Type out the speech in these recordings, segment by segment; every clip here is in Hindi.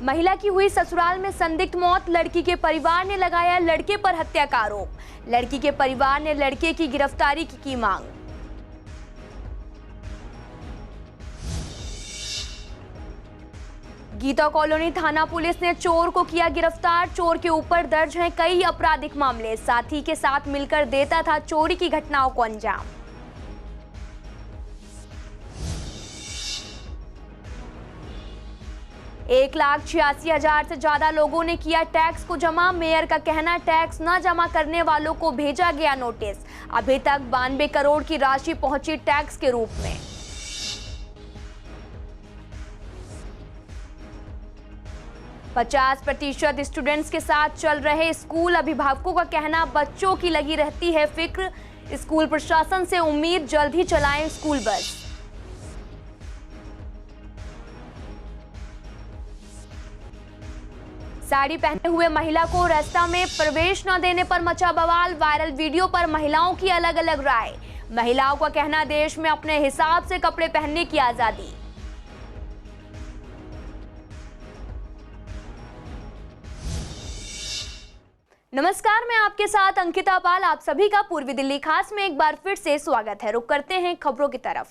महिला की हुई ससुराल में संदिग्ध मौत, लड़की के परिवार ने लगाया लड़के पर हत्या का आरोप। लड़की के परिवार ने लड़के की गिरफ्तारी की मांग। गीता कॉलोनी थाना पुलिस ने चोर को किया गिरफ्तार। चोर के ऊपर दर्ज हैं कई आपराधिक मामले, साथी के साथ मिलकर देता था चोरी की घटनाओं को अंजाम। एक 1,86,000 से ज्यादा लोगों ने किया टैक्स को जमा। मेयर का कहना, टैक्स न जमा करने वालों को भेजा गया नोटिस। अभी तक 92 करोड़ की राशि पहुंची टैक्स के रूप में। %50 स्टूडेंट्स के साथ चल रहे स्कूल। अभिभावकों का कहना, बच्चों की लगी रहती है फिक्र। स्कूल प्रशासन से उम्मीद जल्द ही चलाएं स्कूल बस। साड़ी पहने हुए महिला को रास्ता में प्रवेश न देने पर मचा बवाल। वायरल वीडियो पर महिलाओं की अलग अलग राय। महिलाओं का कहना, देश में अपने हिसाब से कपड़े पहनने की आजादी। नमस्कार, मैं आपके साथ अंकिता पाल। आप सभी का पूर्वी दिल्ली खास में एक बार फिर से स्वागत है। रुक करते हैं खबरों की तरफ।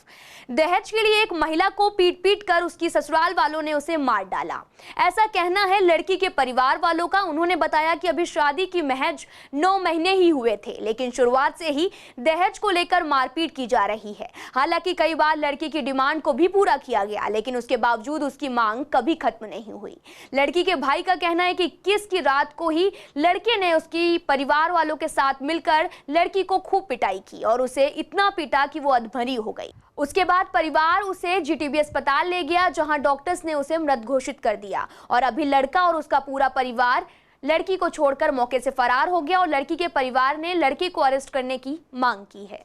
दहेज के लिए एक महिला को पीट कर उसकी ससुराल वालों ने उसे मार डाला, ऐसा कहना है लड़की के परिवार वालों का। उन्होंने बताया कि अभी शादी की महज 9 महीने ही हुए थे, लेकिन शुरुआत से ही दहेज को लेकर मारपीट की जा रही है। हालांकि कई बार लड़की की डिमांड को भी पूरा किया गया, लेकिन उसके बावजूद उसकी मांग कभी खत्म नहीं हुई। लड़की के भाई का कहना है कि 21 की रात को ही लड़के ने उसकी परिवार वालों के साथ मिलकर लड़की को खूब पिटाई की और उसे इतना पीटा कि वो अधमरी हो गई। उसके बाद परिवार उसे जीटीबी अस्पताल ले गया, जहां डॉक्टर्स ने उसे मृत घोषित कर दिया। और अभी लड़का और उसका पूरा परिवार लड़की को छोड़कर मौके से फरार हो गया और लड़की के परिवार ने लड़की को अरेस्ट करने की मांग की है।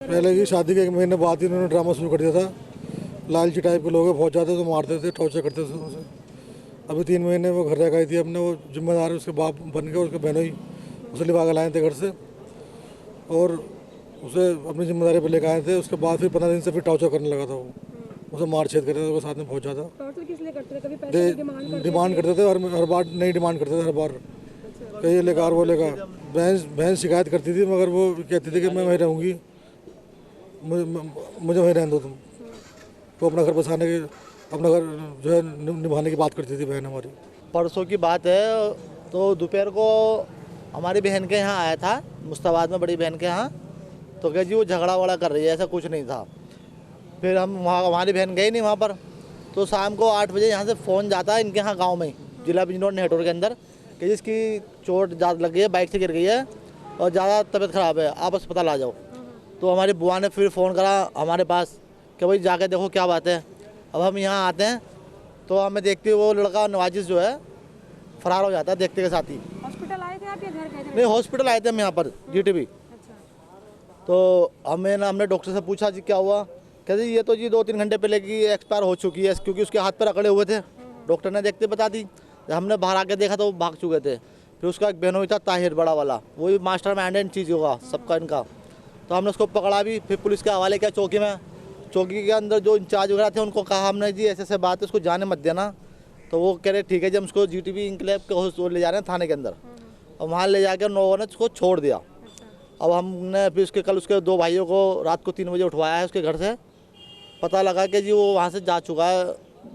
पहले की शादी के 1 महीने बाद ही उन्होंने ड्रामा शुरू कर दिया था। लालची टाइप के लोग बहुत ज़्यादा तो मारते थे, टॉर्चर करते थे उसे। अभी 3 महीने वो घर रह गई थी अपने, वो जिम्मेदार उसके बाप बन के, उसके बहनों ही उसे लिवा के लाए थे घर से और उसे अपनी जिम्मेदारी पर लेकर आए थे। उसके बाद फिर 15 दिन से फिर टॉर्चर करने लगा था। वो उसे मार छेद करते थे, उसके साथ में बहुत ज़्यादा डिमांड करते थे। हर बार नई डिमांड करते थे, हर बार कहीं लेकर वो लेकर। बहन शिकायत करती थी, मगर वो कहती थी कि मैं वहीं रहूँगी, मुझे वहीं रहने दो तुम। वो अपना घर बसाने के, अपना घर जो है निभाने की बात करती थी बहन हमारी। परसों की बात है, तो दोपहर को हमारी बहन के यहाँ आया था, मुस्ताबाद में बड़ी बहन के यहाँ। तो कह जी वो झगड़ा वगड़ा कर रही है, ऐसा कुछ नहीं था। फिर हम वहाँ, हमारी बहन गई नहीं वहाँ पर। तो शाम को 8 बजे यहाँ से फ़ोन जाता है इनके यहाँ गांव में, जिला बिजनौर नेटवर्क के अंदर, कि जिसकी चोट ज़्यादा लग गई है, बाइक से गिर गई है और ज़्यादा तबीयत ख़राब है, आप अस्पताल आ जाओ। तो हमारी बुआ ने फिर फ़ोन करा हमारे पास कि भाई जाके देखो क्या बात है। अब हम यहाँ आते हैं तो हमें देखते वो लड़का नवाजिश जो है फरार हो जाता है देखते के साथ ही। हॉस्पिटल आए थे आप या घर गए थे? नहीं, हॉस्पिटल आए थे हम यहाँ पर जीटीबी। अच्छा। तो हमने डॉक्टर से पूछा जी क्या हुआ। कहते ये तो जी 2-3 घंटे पहले की एक्सपायर हो चुकी है, क्योंकि उसके हाथ पर अकड़े हुए थे। डॉक्टर ने देखते बता दी। जब हमने बाहर आके देखा तो वो भाग चुके थे। फिर उसका एक बहनोई था ताहिर, बड़ा वाला, वही मास्टर माइंड इन चीज़ होगा सबका इनका। तो हमने उसको पकड़ा भी, फिर पुलिस के हवाले किया चौकी में। चौकी के अंदर जो इंचार्ज वगैरह थे उनको कहा हमने जी ऐसे ऐसे बात है, उसको जाने मत देना। तो वो कह रहे ठीक है जी, हम उसको जीटीबी इंक्लेव के ले जा रहे हैं थाने के अंदर। और वहाँ ले जाकर लोगों ने उसको छोड़ दिया। अब हमने फिर कल उसके 2 भाइयों को रात को 3 बजे उठवाया है उसके घर से। पता लगा कि जी वो वहाँ से जा चुका है,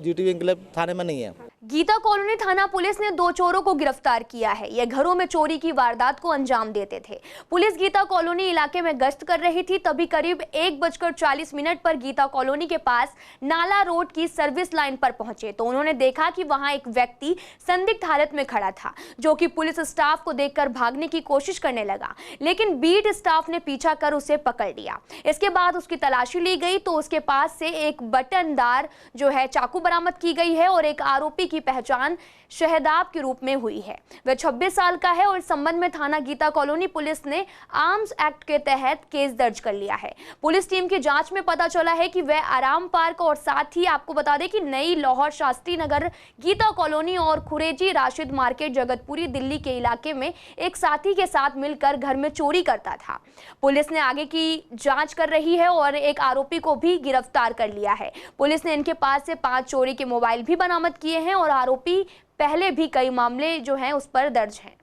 जीटीबी इंक्लेव थाने में नहीं है। गीता कॉलोनी थाना पुलिस ने 2 चोरों को गिरफ्तार किया है। ये घरों में चोरी की वारदात को अंजाम देते थे। पुलिस गीता कॉलोनी इलाके में गश्त कर रही थी, तभी करीब 1:40 पर गीता कॉलोनी के पास नाला रोड की सर्विस लाइन पर पहुंचे तो उन्होंने देखा कि वहां एक व्यक्ति संदिग्ध हालत में खड़ा था, जो कि पुलिस स्टाफ को देखकर भागने की कोशिश करने लगा, लेकिन बीट स्टाफ ने पीछा कर उसे पकड़ लिया। इसके बाद उसकी तलाशी ली गई तो उसके पास से एक बटनदार जो है चाकू बरामद की गई है और एक आरोपी की पहचान शहदाब के रूप में हुई है। वह 26 साल का है और इस संबंध में थाना गीता कॉलोनी पुलिस ने आर्म्स एक्ट के तहत केस दर्ज कर लिया है। पुलिस टीम की जांच में पता चला है कि वह आराम पार्क और साथ ही आपको बता दें कि नई लाहौर शास्त्री नगर, गीता कॉलोनी और खुरेजी राशिद मार्केट जगतपुरी दिल्ली के इलाके में एक साथी के साथ मिलकर घर में चोरी करता था। पुलिस ने आगे की जांच कर रही है और एक आरोपी को भी गिरफ्तार कर लिया है। पुलिस ने इनके पास से 5 चोरी के मोबाइल भी बरामद किए हैं और आरोपी पहले भी कई मामले जो हैं उस पर दर्ज हैं।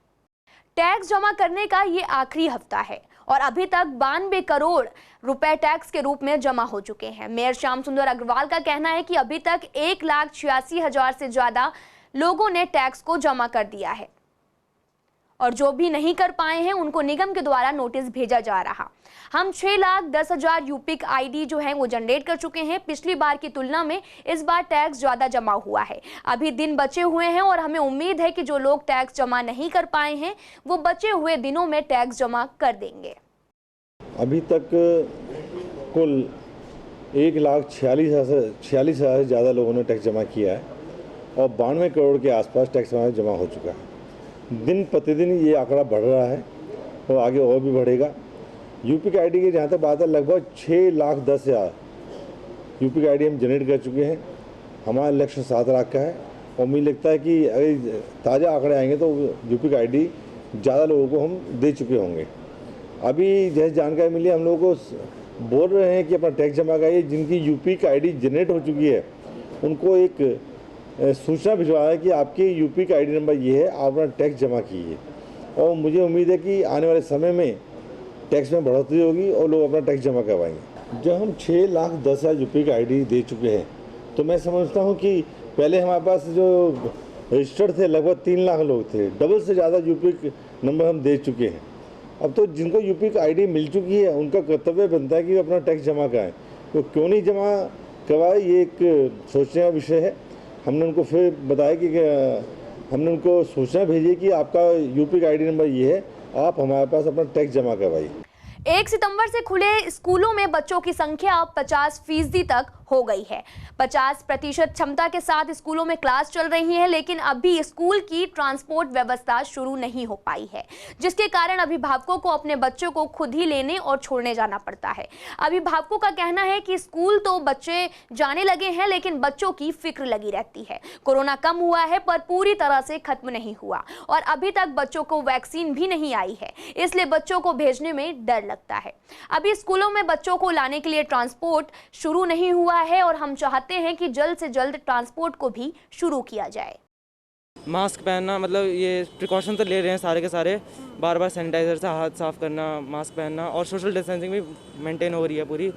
टैक्स जमा करने का ये आखिरी हफ्ता है और अभी तक 92 करोड़ रुपए टैक्स के रूप में जमा हो चुके हैं। मेयर श्याम सुंदर अग्रवाल का कहना है कि अभी तक 1,86,000 से ज्यादा लोगों ने टैक्स को जमा कर दिया है और जो भी नहीं कर पाए हैं उनको निगम के द्वारा नोटिस भेजा जा रहा। हम 6,10,000 यूपिक आईडी जो है वो जनरेट कर चुके हैं। पिछली बार की तुलना में इस बार टैक्स ज्यादा जमा हुआ है। अभी दिन बचे हुए हैं और हमें उम्मीद है कि जो लोग टैक्स जमा नहीं कर पाए हैं वो बचे हुए दिनों में टैक्स जमा कर देंगे। अभी तक कुल 1,46,000 से ज़्यादा लोगों ने टैक्स जमा किया है और 92 करोड़ के आसपास टैक्स जमा हो चुका है। दिन प्रतिदिन ये आंकड़ा बढ़ रहा है और आगे और भी बढ़ेगा। यूपी की आईडी की जहाँ तक बात है, लगभग 6,10,000 यूपी की आईडी हम जनरेट कर चुके हैं। हमारा लक्ष्य 7 लाख का है और मुझे लगता है कि अगर ताज़ा आंकड़े आएंगे तो यूपी की आईडी ज़्यादा लोगों को हम दे चुके होंगे। अभी जैसे जानकारी मिली, हम लोगों को बोल रहे हैं कि अपना टैक्स जमा कराइए। जिनकी यूपी की आईडी जनरेट हो चुकी है उनको एक सूचना भिजवाया है कि आपकी यूपी का आईडी नंबर ये है, आप अपना टैक्स जमा कीजिए। और मुझे उम्मीद है कि आने वाले समय में टैक्स में बढ़ोतरी होगी और लोग अपना टैक्स जमा करवाएंगे। जब हम 6,10,000 यूपी का आईडी दे चुके हैं तो मैं समझता हूँ कि पहले हमारे पास जो रजिस्टर्ड थे लगभग 3 लाख लोग थे, डबल से ज़्यादा यूपी नंबर हम दे चुके हैं। अब तो जिनको यूपी का आईडी मिल चुकी है उनका कर्तव्य बनता है कि वो अपना टैक्स जमा कराएं। तो क्यों नहीं जमा करवाए, ये एक सोचने का विषय है। हमने उनको फिर बताया कि हमने उनको सूचना भेजी कि आपका यूपी का आईडी नंबर ये है, आप हमारे पास अपना टैक्स जमा करवाइए। 1 सितंबर से खुले स्कूलों में बच्चों की संख्या अब 50% तक हो गई है। 50% क्षमता के साथ स्कूलों में क्लास चल रही है, लेकिन अभी स्कूल की ट्रांसपोर्ट व्यवस्था शुरू नहीं हो पाई है, जिसके कारण अभिभावकों को अपने बच्चों को खुद ही लेने और छोड़ने जाना पड़ता है। अभिभावकों का कहना है कि स्कूल तो बच्चे जाने लगे हैं लेकिन बच्चों की फिक्र लगी रहती है। कोरोना कम हुआ है पर पूरी तरह से खत्म नहीं हुआ और अभी तक बच्चों को वैक्सीन भी नहीं आई है, इसलिए बच्चों को भेजने में डर लगता है। अभी स्कूलों में बच्चों को लाने के लिए ट्रांसपोर्ट शुरू नहीं हुआ है और हम चाहते हैं कि जल्द से जल्द ट्रांसपोर्ट को भी शुरू किया जाए। मास्क पहनना, मतलब ये प्रिकॉशन तो ले रहे हैं सारे के सारे, बार बार सैनिटाइजर से हाथ साफ करना, मास्क पहनना और सोशल डिस्टेंसिंग भी मेंटेन हो रही है पूरी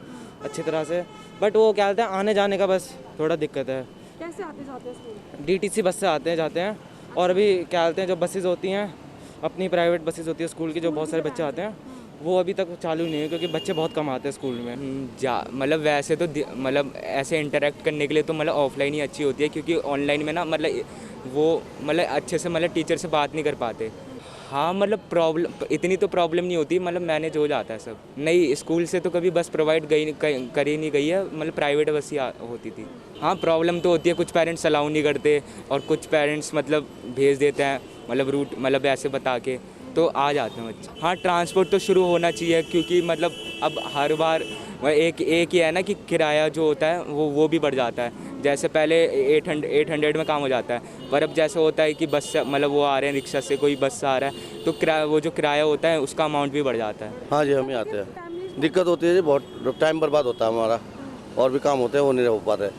अच्छी तरह से। बट वो क्या कहते हैं, आने जाने का बस थोड़ा दिक्कत है। कैसे आते जाते हैं स्कूल? DTC बस से आते हैं जाते हैं। और अभी क्या कहते हैं, जो बसेज होती हैं अपनी प्राइवेट बसेज होती है स्कूल की, जो बहुत सारे बच्चे आते हैं, वो अभी तक चालू नहीं है क्योंकि बच्चे बहुत कम आते हैं स्कूल में। मतलब वैसे तो मतलब ऐसे इंटरेक्ट करने के लिए तो मतलब ऑफलाइन ही अच्छी होती है, क्योंकि ऑनलाइन में ना मतलब वो मतलब अच्छे से मतलब टीचर से बात नहीं कर पाते। हाँ मतलब प्रॉब्लम इतनी तो प्रॉब्लम नहीं होती, मतलब मैनेज हो जाता है सब। नहीं, स्कूल से तो कभी बस प्रोवाइड करी नहीं गई है, मतलब प्राइवेट बस ही होती थी। हाँ प्रॉब्लम तो होती है, कुछ पेरेंट्स अलाउ नहीं करते और कुछ पेरेंट्स मतलब भेज देते हैं, मतलब रूट मतलब ऐसे बता के, तो आ जाते हैं बच्चे। हाँ ट्रांसपोर्ट तो शुरू होना चाहिए, क्योंकि मतलब अब हर बार एक ही है ना कि किराया जो होता है वो भी बढ़ जाता है। जैसे पहले 800 में काम हो जाता है, पर अब जैसे होता है कि बस से मतलब वो आ रहे हैं रिक्शा से, कोई बस से आ रहा है तो वो जो किराया होता है उसका अमाउंट भी बढ़ जाता है। हाँ जी, हम ही आते हैं। दिक्कत होती है जी, बहुत टाइम बर्बाद होता है हमारा, और भी काम होते हैं वो नहीं हो पाते।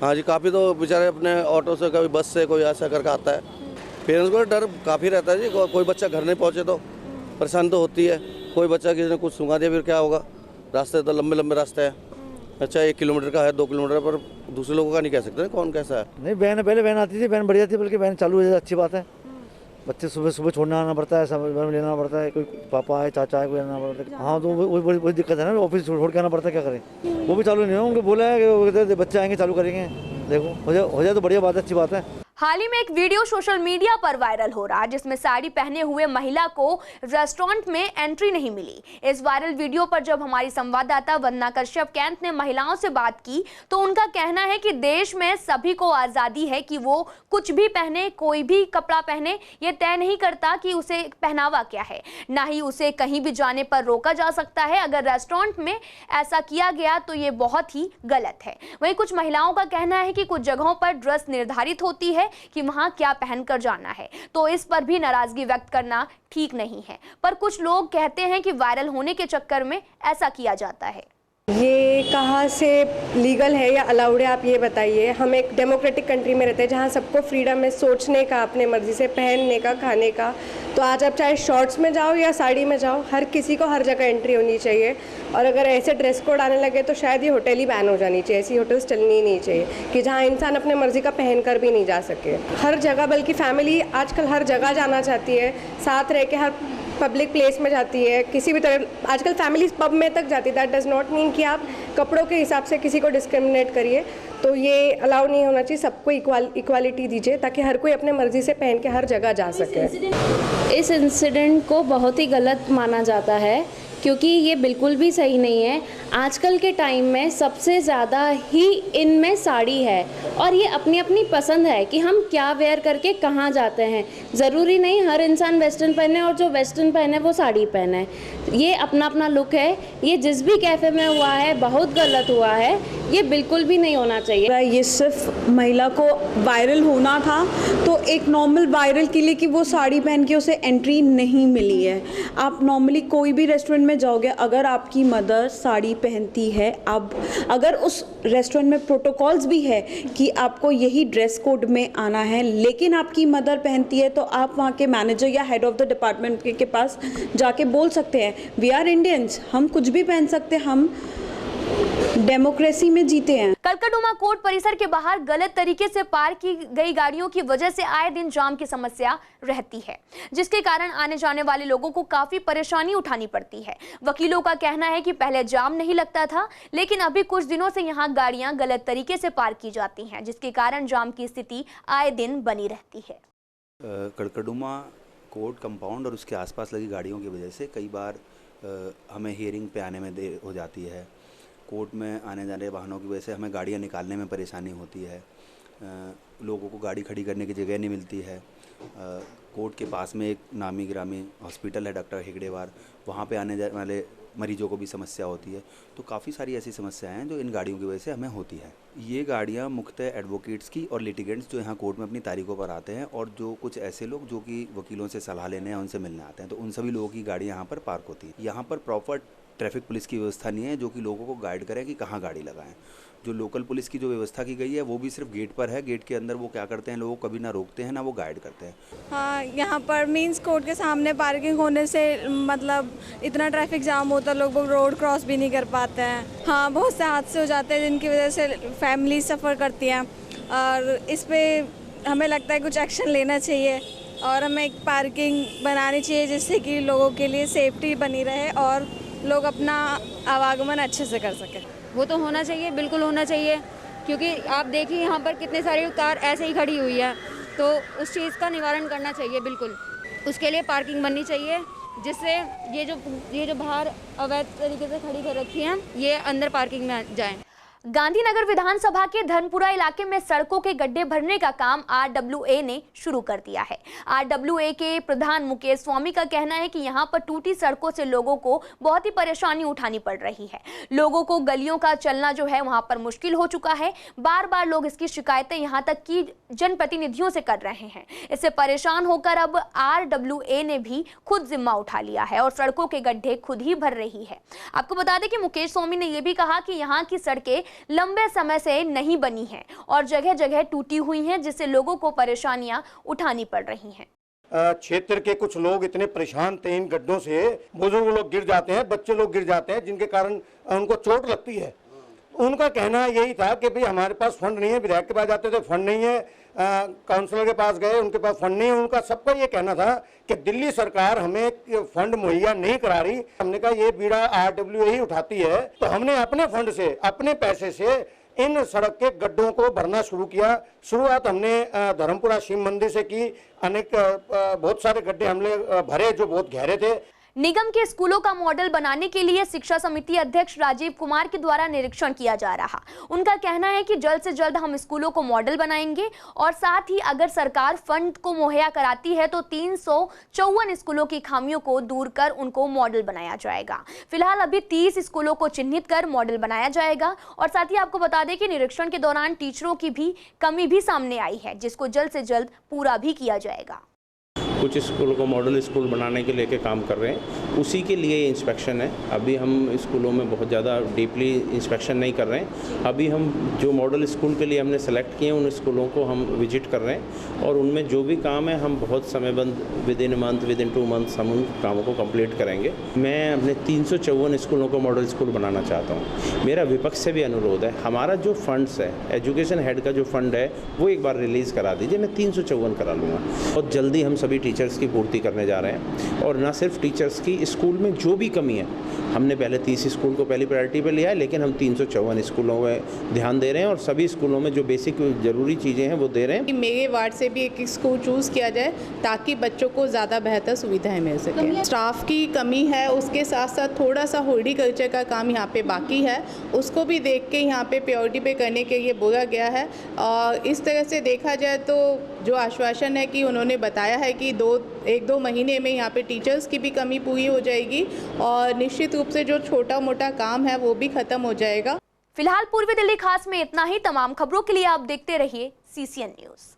हाँ जी, काफ़ी तो बेचारे अपने ऑटो से, कभी बस से, कोई ऐसा करके आता है। पेरेंट्स को डर काफ़ी रहता है जी, कोई बच्चा घर नहीं पहुँचे तो परेशान तो होती है। कोई बच्चा किसी ने कुछ सुंघा दिया फिर क्या होगा। रास्ते तो लंबे लंबे रास्ते हैं, अच्छा 1 किलोमीटर का है, 2 किलोमीटर, पर दूसरे लोगों का नहीं कह सकते कौन कैसा है। नहीं, वैन पहले वैन आती थी, वैन बढ़िया थी, बल्कि वैन चालू हो जाए अच्छी बात है। बच्चे सुबह सुबह छोड़ना आना पड़ता है, सब लेना पड़ता है, कोई पापा है, चाचा है, कोई लेना पड़ता है। हाँ तो वही दिक्कत है ना, ऑफिस छोड़ के आना पड़ता है, क्या करें। वो भी चालू नहीं हो, उनको बोला है कि बच्चे आएंगे चालू करेंगे। देखो हो जाए तो बढ़िया बात है, अच्छी बात है। हाल ही में एक वीडियो सोशल मीडिया पर वायरल हो रहा है जिसमें साड़ी पहने हुए महिला को रेस्टोरेंट में एंट्री नहीं मिली। इस वायरल वीडियो पर जब हमारी संवाददाता वंदना कश्यप कैंथ ने महिलाओं से बात की तो उनका कहना है कि देश में सभी को आज़ादी है कि वो कुछ भी पहने, कोई भी कपड़ा पहने, ये तय नहीं करता कि उसे पहनावा क्या है, ना ही उसे कहीं भी जाने पर रोका जा सकता है। अगर रेस्टोरेंट में ऐसा किया गया तो ये बहुत ही गलत है। वहीं कुछ महिलाओं का कहना है कि कुछ जगहों पर ड्रेस निर्धारित होती है कि वहां क्या पहनकर जाना है, तो इस पर भी नाराजगी व्यक्त करना ठीक नहीं है। पर कुछ लोग कहते हैं कि वायरल होने के चक्कर में ऐसा किया जाता है। ये कहाँ से लीगल है या अलाउड है, आप ये बताइए। हम एक डेमोक्रेटिक कंट्री में रहते हैं जहाँ सबको फ्रीडम है सोचने का, अपने मर्जी से पहनने का, खाने का। तो आज आप चाहे शॉर्ट्स में जाओ या साड़ी में जाओ, हर किसी को हर जगह एंट्री होनी चाहिए। और अगर ऐसे ड्रेस कोड आने लगे तो शायद ये होटल ही बैन हो जानी चाहिए। ऐसी होटल्स चलनी ही नहीं चाहिए कि जहाँ इंसान अपने मर्जी का पहन कर भी नहीं जा सके। हर जगह, बल्कि फैमिली आजकल हर जगह जाना चाहती है, साथ रह के हर पब्लिक प्लेस में जाती है, किसी भी तरह। आजकल फैमिली पब में तक जाती है। दैट डज नॉट मीन कि आप कपड़ों के हिसाब से किसी को डिस्क्रिमिनेट करिए। तो ये अलाउ नहीं होना चाहिए। सबको इक्वालिटी दीजिए ताकि हर कोई अपने मर्जी से पहन के हर जगह जा सके। इस इंसिडेंट को बहुत ही गलत माना जाता है क्योंकि ये बिल्कुल भी सही नहीं है। आजकल के टाइम में सबसे ज़्यादा ही इनमें साड़ी है और ये अपनी अपनी पसंद है कि हम क्या वेयर करके कहाँ जाते हैं। ज़रूरी नहीं हर इंसान वेस्टर्न पहने और जो वेस्टर्न पहने वो साड़ी पहने। ये अपना अपना लुक है। ये जिस भी कैफ़े में हुआ है बहुत गलत हुआ है, ये बिल्कुल भी नहीं होना चाहिए। ये सिर्फ महिला को वायरल होना था तो एक नॉर्मल वायरल के लिए कि वो साड़ी पहन के उसे एंट्री नहीं मिली है। आप नॉर्मली कोई भी रेस्टोरेंट में जाओगे, अगर आपकी मदर साड़ी पहनती है, अब अगर उस रेस्टोरेंट में प्रोटोकॉल्स भी है कि आपको यही ड्रेस कोड में आना है, लेकिन आपकी मदर पहनती है, तो आप वहाँ के मैनेजर या हेड ऑफ द डिपार्टमेंट के पास जाके बोल सकते हैं, वी आर इंडियंस, हम कुछ भी पहन सकते हैं, हम डेमोक्रेसी में जीते हैं। कलकदुमा कोर्ट परिसर के बाहर गलत तरीके से पार्क की गई गाड़ियों की वजह से आए दिन जाम की समस्या रहती है, जिसके कारण आने जाने वाले लोगों को काफी परेशानी उठानी पड़ती है। वकीलों का कहना है कि पहले जाम नहीं लगता था, लेकिन अभी कुछ दिनों से यहाँ गाड़ियां गलत तरीके से पार्क की जाती हैं, जिसके कारण जाम की स्थिति आए दिन बनी रहती है। कलकदुमा कोर्ट कंपाउंड और उसके आसपास लगी गाड़ियों की वजह से कई बार हमें हियरिंग पे आने में देर हो जाती है। कोर्ट में आने जाने वाहनों की वजह से हमें गाड़ियाँ निकालने में परेशानी होती है। लोगों को गाड़ी खड़ी करने की जगह नहीं मिलती है। कोर्ट के पास में एक नामी गिरामी हॉस्पिटल है डॉक्टर हेगड़ेवार, वहाँ पे आने जाने वाले मरीजों को भी समस्या होती है। तो काफ़ी सारी ऐसी समस्याएं हैं जो इन गाड़ियों की वजह से हमें होती है। ये गाड़ियाँ मुख्यतः एडवोकेट्स की और लिटिगेंट्स जो यहाँ कोर्ट में अपनी तारीखों पर आते हैं, और जो कुछ ऐसे लोग जो कि वकीलों से सलाह लेने या उनसे मिलने आते हैं, तो उन सभी लोगों की गाड़ी यहाँ पर पार्क होती है। यहाँ पर प्रॉपर ट्रैफिक पुलिस की व्यवस्था नहीं है जो कि लोगों को गाइड करें कि कहाँ गाड़ी लगाएं। जो लोकल पुलिस की जो व्यवस्था की गई है वो भी सिर्फ गेट पर है। गेट के अंदर वो क्या करते हैं, लोगों को कभी ना रोकते हैं ना वो गाइड करते हैं। हाँ, यहाँ पर मींस कोर्ट के सामने पार्किंग होने से मतलब इतना ट्रैफिक जाम होता है, लोग रोड क्रॉस भी नहीं कर पाते हैं। हाँ, बहुत से हादसे हो जाते हैं जिनकी वजह से फैमिली सफ़र करती हैं, और इस पर हमें लगता है कुछ एक्शन लेना चाहिए और हमें एक पार्किंग बनानी चाहिए जिससे कि लोगों के लिए सेफ्टी बनी रहे और लोग अपना आवागमन अच्छे से कर सकें। वो तो होना चाहिए, बिल्कुल होना चाहिए, क्योंकि आप देखिए यहाँ पर कितने सारी कार ऐसे ही खड़ी हुई है, तो उस चीज़ का निवारण करना चाहिए। बिल्कुल उसके लिए पार्किंग बननी चाहिए जिससे ये जो बाहर अवैध तरीके से खड़ी कर रखी हैं ये अंदर पार्किंग में जाएं। गांधीनगर विधानसभा के धर्मपुरा इलाके में सड़कों के गड्ढे भरने का काम RWA ने शुरू कर दिया है। RWA के प्रधान मुकेश स्वामी का कहना है कि यहां पर टूटी सड़कों से लोगों को बहुत ही परेशानी उठानी पड़ रही है। लोगों को गलियों का चलना जो है वहां पर मुश्किल हो चुका है। बार बार लोग इसकी शिकायतें यहां तक कि जनप्रतिनिधियों से कर रहे हैं। इससे परेशान होकर अब RWA ने भी खुद जिम्मा उठा लिया है और सड़कों के गड्ढे खुद ही भर रही है। आपको बता दें कि मुकेश स्वामी ने यह भी कहा कि यहाँ की सड़कें लंबे समय से नहीं बनी हैं और जगह जगह टूटी हुई हैं, जिससे लोगों को परेशानियां उठानी पड़ रही हैं। क्षेत्र के कुछ लोग इतने परेशान थे इन गड्ढों से, बुजुर्ग लोग गिर जाते हैं, बच्चे लोग गिर जाते हैं, जिनके कारण उनको चोट लगती है। उनका कहना यही था कि भाई हमारे पास फंड नहीं है। विधायक के पास जाते थे, फंड नहीं है। काउंसलर के पास गए, उनके पास फंड नहीं है। उनका सबका ये कहना था कि दिल्ली सरकार हमें फंड मुहैया नहीं करा रही। हमने कहा ये बीड़ा RWA ही उठाती है, तो हमने अपने फंड से, अपने पैसे से इन सड़क के गड्ढों को भरना शुरू किया। शुरुआत हमने धर्मपुरा शिव मंदिर से की। अनेक बहुत सारे गड्ढे हमने भरे जो बहुत गहरे थे। निगम के स्कूलों का मॉडल बनाने के लिए शिक्षा समिति अध्यक्ष राजीव कुमार के द्वारा निरीक्षण किया जा रहा। उनका कहना है कि जल्द से जल्द हम स्कूलों को मॉडल बनाएंगे और साथ ही अगर सरकार फंड को मुहैया कराती है तो 354 स्कूलों की खामियों को दूर कर उनको मॉडल बनाया जाएगा। फिलहाल अभी 30 स्कूलों को चिन्हित कर मॉडल बनाया जाएगा। और साथ ही आपको बता दें कि निरीक्षण के दौरान टीचरों की भी कमी भी सामने आई है, जिसको जल्द से जल्द पूरा भी किया जाएगा। कुछ स्कूलों को मॉडल स्कूल बनाने के लेके काम कर रहे हैं, उसी के लिए ये इंस्पेक्शन है। अभी हम स्कूलों में बहुत ज़्यादा डीपली इंस्पेक्शन नहीं कर रहे हैं। अभी हम जो मॉडल स्कूल के लिए हमने सेलेक्ट किए उन स्कूलों को हम विजिट कर रहे हैं और उनमें जो भी काम है हम बहुत समयबद्ध with in month, with in 2 months हम उन कामों को कंप्लीट करेंगे। मैं अपने 354 स्कूलों को मॉडल स्कूल बनाना चाहता हूँ। मेरा विपक्ष से भी अनुरोध है, हमारा जो फंड्स है, एजुकेशन हेड का जो फंड है वो एक बार रिलीज़ करा दीजिए, मैं 354 करा लूँगा। और जल्दी हम सभी टीचर्स की पूर्ति करने जा रहे हैं और ना सिर्फ टीचर्स की, स्कूल में जो भी कमी है, हमने पहले 30 स्कूल को पहली प्रायोरिटी पे लिया है, लेकिन हम 354 स्कूलों में ध्यान दे रहे हैं और सभी स्कूलों में जो बेसिक ज़रूरी चीज़ें हैं वो दे रहे हैं। मेरे वार्ड से भी एक स्कूल चूज़ किया जाए ताकि बच्चों को ज़्यादा बेहतर सुविधाएं मिल सके। स्टाफ की कमी है, उसके साथ साथ थोड़ा सा हॉर्टिकल्चर का काम यहाँ पे बाकी है, उसको भी देख के यहाँ पे प्रायोरिटी पे करने के लिए बोला गया है। और इस तरह से देखा जाए तो जो आश्वासन है कि उन्होंने बताया है कि 1-2 महीने में यहाँ पे टीचर्स की भी कमी पूरी हो जाएगी और निश्चित रूप से जो छोटा मोटा काम है वो भी ख़त्म हो जाएगा। फिलहाल पूर्वी दिल्ली खास में इतना ही। तमाम खबरों के लिए आप देखते रहिए CCN न्यूज़।